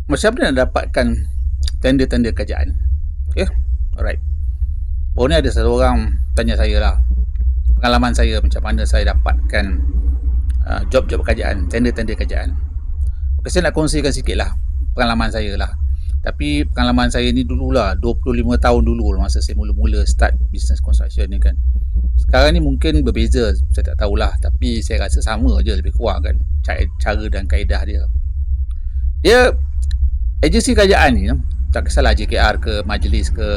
macam mana nak dapatkan tender-tender kerajaan? Okay, alright. Oh, ni ada satu orang tanya saya lah, pengalaman saya macam mana saya dapatkan job-job kerajaan, tender-tender kerajaan. Okay, saya nak kongsikan sikit lah pengalaman saya lah. Tapi pengalaman saya ni dululah, 25 tahun dulu masa saya mula-mula start business construction ni kan. Sekarang ni mungkin berbeza, saya tak tahulah, tapi saya rasa sama je lebih kurang kan, cara dan kaedah dia. Dia agensi kerajaan ni, tak kisahlah JKR ke, Majlis ke,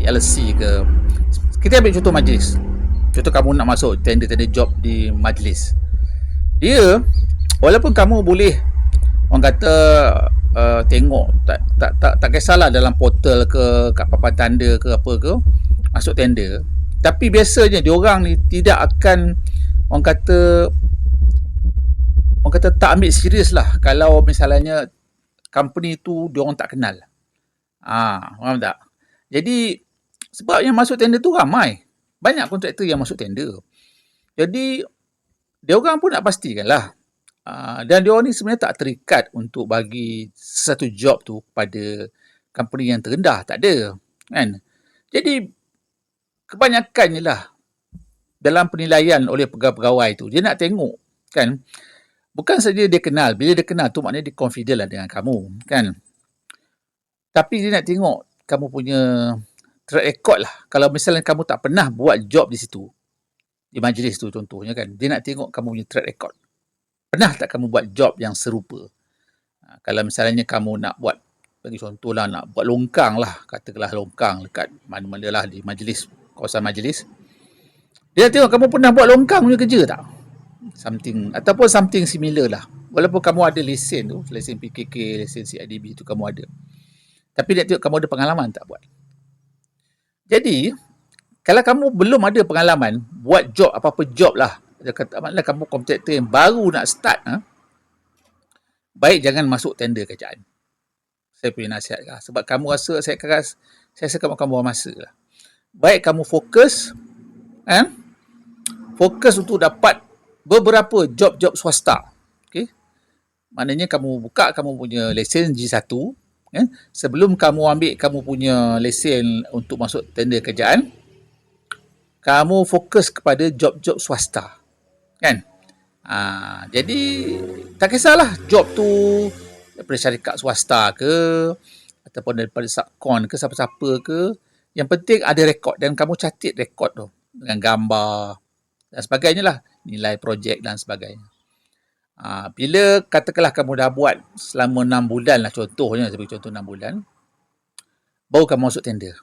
LC ke. Kita ambil contoh Majlis. Contoh kamu nak masuk tender-tender job di Majlis. Dia, walaupun kamu boleh orang kata tengok, tak kisahlah dalam portal ke, kat papan tanda ke apa ke, masuk tender. Tapi biasanya diorang ni tidak akan orang kata tak ambil serius lah kalau misalnya company tu diorang tak kenal. Faham tak? Jadi sebab yang masuk tender tu ramai, banyak kontraktor yang masuk tender. Jadi diorang pun nak pastikan lah, dan diorang ni sebenarnya tak terikat untuk bagi satu job tu pada company yang terendah, tak ada kan. Jadi kebanyakannya lah dalam penilaian oleh pegawai-pegawai tu, dia nak tengok kan, bukan saja dia kenal. Bila dia kenal tu maknanya dia confident lah dengan kamu kan. Tapi dia nak tengok kamu punya track record lah. Kalau misalnya kamu tak pernah buat job di situ, di majlis tu contohnya kan, dia nak tengok kamu punya track record. Pernah tak kamu buat job yang serupa? Kalau misalnya kamu nak buat, bagi contoh lah, nak buat longkang lah, katakanlah longkang dekat mana-mana lah di majlis, kawasan majlis, dia nak tengok kamu pernah buat longkang punya kerja tak? Ataupun something similar lah. Walaupun kamu ada lesen tu, lesen PKK, lesen CIDB tu kamu ada, tapi dia tengok kamu ada pengalaman tak buat. Jadi kalau kamu belum ada pengalaman buat job, apa-apa job lah, maknanya kamu kontraktor yang baru nak start, baik jangan masuk tender kerajaan. Saya punya nasihat lah. Sebab kamu rasa, saya rasa kamu buang masa lah. Baik kamu fokus untuk dapat beberapa job-job swasta. Okay? Maknanya kamu buka kamu punya lesen G1, sebelum kamu ambil kamu punya lesen untuk masuk tender kerajaan, kamu fokus kepada job-job swasta kan. Jadi tak kisahlah job tu daripada syarikat swasta ke, ataupun daripada subkon ke, siapa-siapa ke, yang penting ada rekod dan kamu catat rekod tu dengan gambar dan sebagainya lah, nilai projek dan sebagainya. Bila katakanlah kamu dah buat selama 6 bulan lah contohnya, sebagai contoh 6 bulan, baru kamu masuk tender.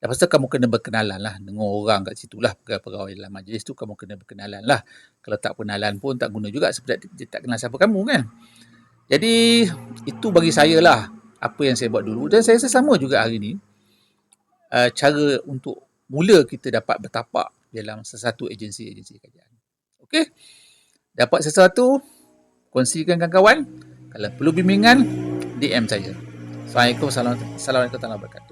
Lepas tu kamu kena berkenalan lah dengan orang kat situ lah, pegawai dalam majlis tu kamu kena berkenalan lah. Kalau tak berkenalan pun tak guna juga sebab dia tak kenal siapa kamu kan. Jadi itu bagi saya lah apa yang saya buat dulu, dan saya rasa sama juga hari ni cara untuk mula kita dapat bertapak dalam sesuatu agensi kerajaan. Okey? Dapat sesuatu, kongsikan kawan-kawan. Kalau perlu bimbingan, DM saya. Assalamualaikum warahmatullahi wabarakatuh.